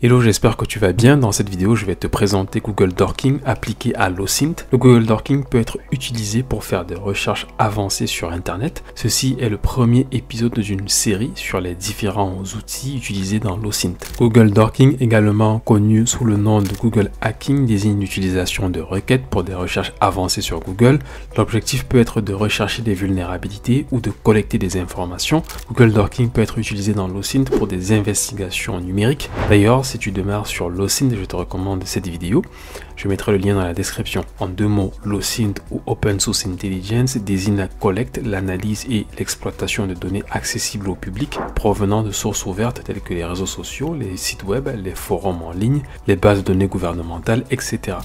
Hello, j'espère que tu vas bien. Dans cette vidéo, je vais te présenter Google Dorking appliqué à l'OSINT. Le Google Dorking peut être utilisé pour faire des recherches avancées sur Internet. Ceci est le premier épisode d'une série sur les différents outils utilisés dans l'OSINT. Google Dorking, également connu sous le nom de Google Hacking, désigne l'utilisation de requêtes pour des recherches avancées sur Google. L'objectif peut être de rechercher des vulnérabilités ou de collecter des informations. Google Dorking peut être utilisé dans l'OSINT pour des investigations numériques. D'ailleurs, si tu demeures sur l'OSINT, je te recommande cette vidéo. Je mettrai le lien dans la description. En deux mots, l'OSINT ou Open Source Intelligence désigne la collecte, l'analyse et l'exploitation de données accessibles au public provenant de sources ouvertes telles que les réseaux sociaux, les sites web, les forums en ligne, les bases de données gouvernementales, etc.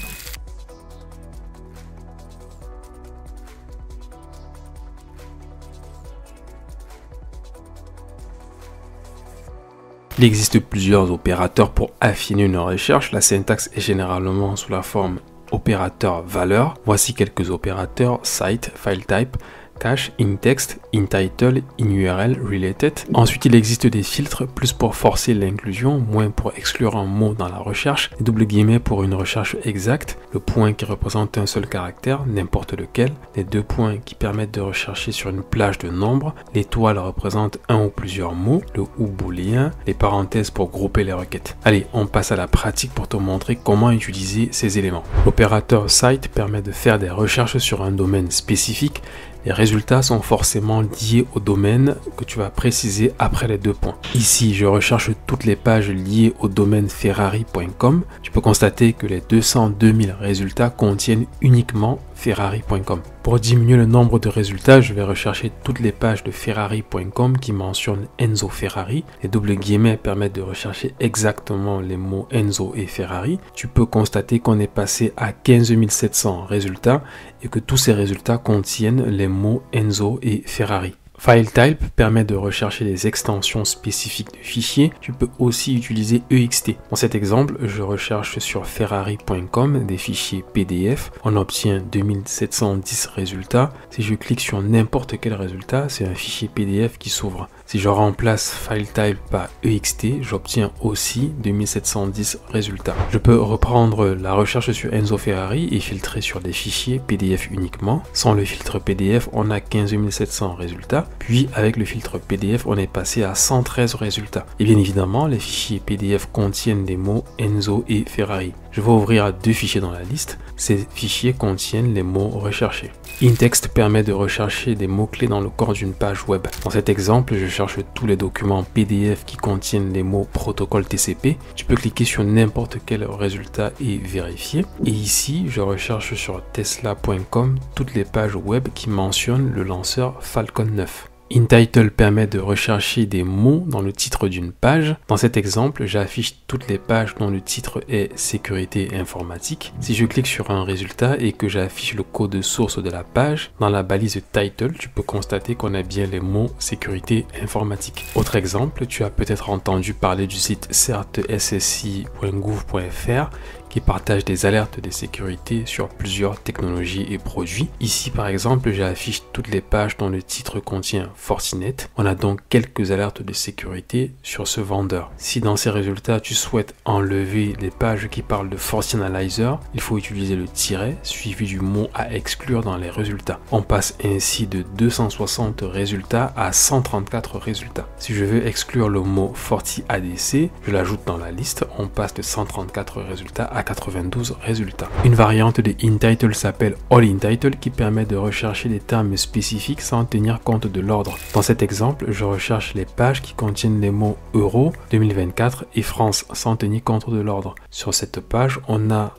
Il existe plusieurs opérateurs pour affiner une recherche. La syntaxe est généralement sous la forme opérateur valeur. Voici quelques opérateurs: cite, file type, cache, in-text, in-title, in-URL, related. Ensuite, il existe des filtres, plus pour forcer l'inclusion, moins pour exclure un mot dans la recherche, les double guillemets pour une recherche exacte, le point qui représente un seul caractère, n'importe lequel, les deux points qui permettent de rechercher sur une plage de nombres, l'étoile représente un ou plusieurs mots, le ou booléen, les parenthèses pour grouper les requêtes. Allez, on passe à la pratique pour te montrer comment utiliser ces éléments. L'opérateur cite permet de faire des recherches sur un domaine spécifique. Les résultats sont forcément liés au domaine que tu vas préciser après les deux points. Ici, je recherche toutes les pages liées au domaine ferrari.com. Tu peux constater que les 202 000 résultats contiennent uniquement ferrari.com. Pour diminuer le nombre de résultats, je vais rechercher toutes les pages de ferrari.com qui mentionnent Enzo Ferrari. Les double guillemets permettent de rechercher exactement les mots Enzo et Ferrari. Tu peux constater qu'on est passé à 15 700 résultats et que tous ces résultats contiennent les mots Enzo et Ferrari. File type permet de rechercher les extensions spécifiques de fichiers. Tu peux aussi utiliser EXT. Dans cet exemple, je recherche sur ferrari.com des fichiers PDF. On obtient 2710 résultats. Si je clique sur n'importe quel résultat, c'est un fichier PDF qui s'ouvre. Si je remplace file type par EXT, j'obtiens aussi 2710 résultats. Je peux reprendre la recherche sur Enzo Ferrari et filtrer sur des fichiers PDF uniquement. Sans le filtre PDF, on a 15 700 résultats. Puis avec le filtre PDF, on est passé à 113 résultats. Et bien évidemment, les fichiers PDF contiennent des mots Enzo et Ferrari. Je vais ouvrir deux fichiers dans la liste. Ces fichiers contiennent les mots recherchés. In-text permet de rechercher des mots-clés dans le corps d'une page web. Dans cet exemple, je cherche tous les documents PDF qui contiennent les mots protocole TCP. Tu peux cliquer sur n'importe quel résultat et vérifier. Et ici, je recherche sur tesla.com toutes les pages web qui mentionnent le lanceur Falcon 9. In-title permet de rechercher des mots dans le titre d'une page. Dans cet exemple, j'affiche toutes les pages dont le titre est sécurité informatique. Si je clique sur un résultat et que j'affiche le code source de la page, dans la balise title, tu peux constater qu'on a bien les mots sécurité informatique. Autre exemple, tu as peut-être entendu parler du site certessi.gouv.fr qui partage des alertes de sécurité sur plusieurs technologies et produits. Ici, par exemple, j'affiche toutes les pages dont le titre contient Fortinet. On a donc quelques alertes de sécurité sur ce vendeur. Si dans ces résultats, tu souhaites enlever les pages qui parlent de Fortianalyzer, il faut utiliser le tiret suivi du mot à exclure dans les résultats. On passe ainsi de 260 résultats à 134 résultats. Si je veux exclure le mot FortiADC, je l'ajoute dans la liste. On passe de 134 résultats à 92 résultats. Une variante de in-title s'appelle all in-title qui permet de rechercher des termes spécifiques sans tenir compte de l'ordre. Dans cet exemple, je recherche les pages qui contiennent les mots Euro 2024 et France sans tenir compte de l'ordre. Sur cette page, on a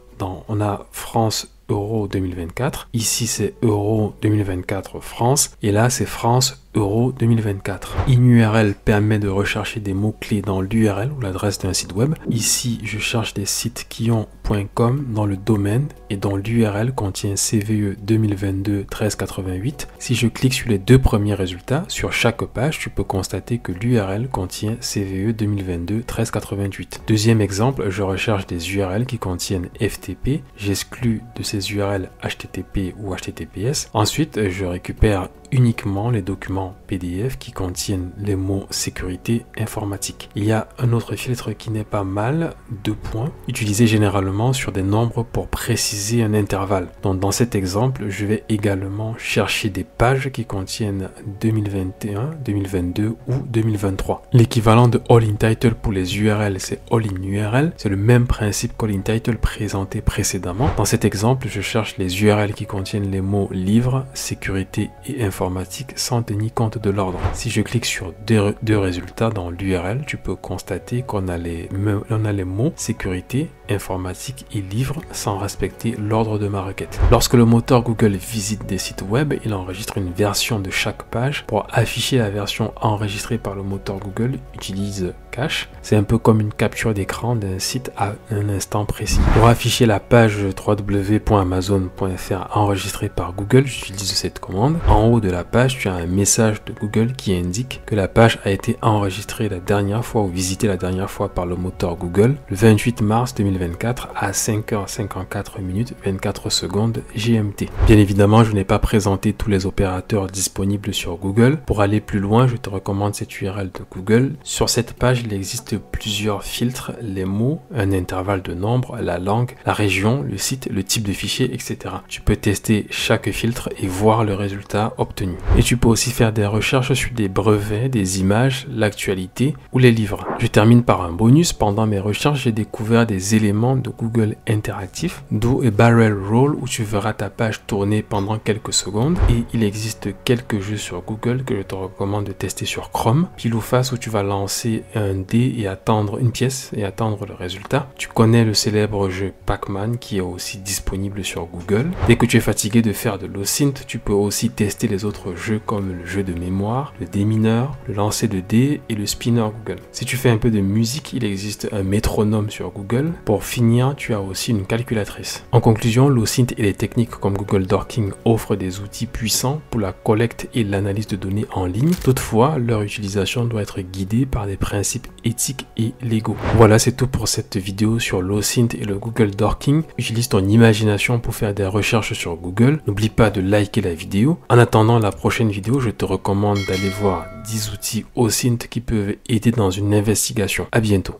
France Euro 2024. Ici, c'est Euro 2024 France. Et là, c'est France Euro 2024. In-URL permet de rechercher des mots-clés dans l'URL ou l'adresse d'un site web. Ici, je cherche des sites qui ont .com dans le domaine et dont l'URL contient CVE 2022 1388. Si je clique sur les deux premiers résultats, sur chaque page, tu peux constater que l'URL contient CVE 2022 1388. Deuxième exemple, je recherche des URL qui contiennent FTP. J'exclus de ces URL HTTP ou HTTPS. Ensuite, je récupère uniquement les documents documents PDF qui contiennent les mots sécurité informatique. Il y a un autre filtre qui n'est pas mal, 2 points, utilisé généralement sur des nombres pour préciser un intervalle. Donc dans cet exemple, je vais également chercher des pages qui contiennent 2021, 2022 ou 2023. L'équivalent de all in title pour les URL, c'est all in URL. C'est le même principe qu'all in title présenté précédemment. Dans cet exemple, je cherche les URL qui contiennent les mots livre, sécurité et informatique sans tenir compte de l'ordre. Si je clique sur deux résultats dans l'URL, tu peux constater qu'on a les mots sécurité, informatique et livre sans respecter l'ordre de ma requête. Lorsque le moteur Google visite des sites web, il enregistre une version de chaque page. Pour afficher la version enregistrée par le moteur Google, utilise cache. C'est un peu comme une capture d'écran d'un site à un instant précis. Pour afficher la page www.amazon.fr enregistrée par Google, j'utilise cette commande. En haut de la page, tu as un message de Google qui indique que la page a été enregistrée la dernière fois ou visitée la dernière fois par le moteur Google le 28 mars 2024 à 5h54 minutes 24 secondes GMT. Bien évidemment, je n'ai pas présenté tous les opérateurs disponibles sur Google. Pour aller plus loin, je te recommande cette URL de Google. Sur cette page, il existe plusieurs filtres, les mots, un intervalle de nombre, la langue, la région, le site, le type de fichier, etc. Tu peux tester chaque filtre et voir le résultat obtenu. Et tu peux aussi faire des recherches sur des brevets, des images, l'actualité ou les livres. Je termine par un bonus. Pendant mes recherches, j'ai découvert des éléments de Google interactifs, d'où un barrel roll où tu verras ta page tourner pendant quelques secondes. Et il existe quelques jeux sur Google que je te recommande de tester sur Chrome. Pile ou face où tu vas lancer un dé et attendre une pièce et attendre le résultat. Tu connais le célèbre jeu Pac-Man qui est aussi disponible sur Google. Dès que tu es fatigué de faire de l'OSINT, tu peux aussi tester les autres jeux comme le jeu de mémoire, le démineur, le lancer de dés et le spinner Google. Si tu fais un peu de musique, il existe un métronome sur Google. Pour finir, tu as aussi une calculatrice. En conclusion, l'OSINT et les techniques comme Google Docking offrent des outils puissants pour la collecte et l'analyse de données en ligne. Toutefois, leur utilisation doit être guidée par des principes éthiques et légaux. Voilà, c'est tout pour cette vidéo sur l'OSINT et le Google Docking. Utilise ton imagination pour faire des recherches sur Google. N'oublie pas de liker la vidéo. En attendant la prochaine vidéo, je te recommande d'aller voir 10 outils OSINT qui peuvent aider dans une investigation. À bientôt.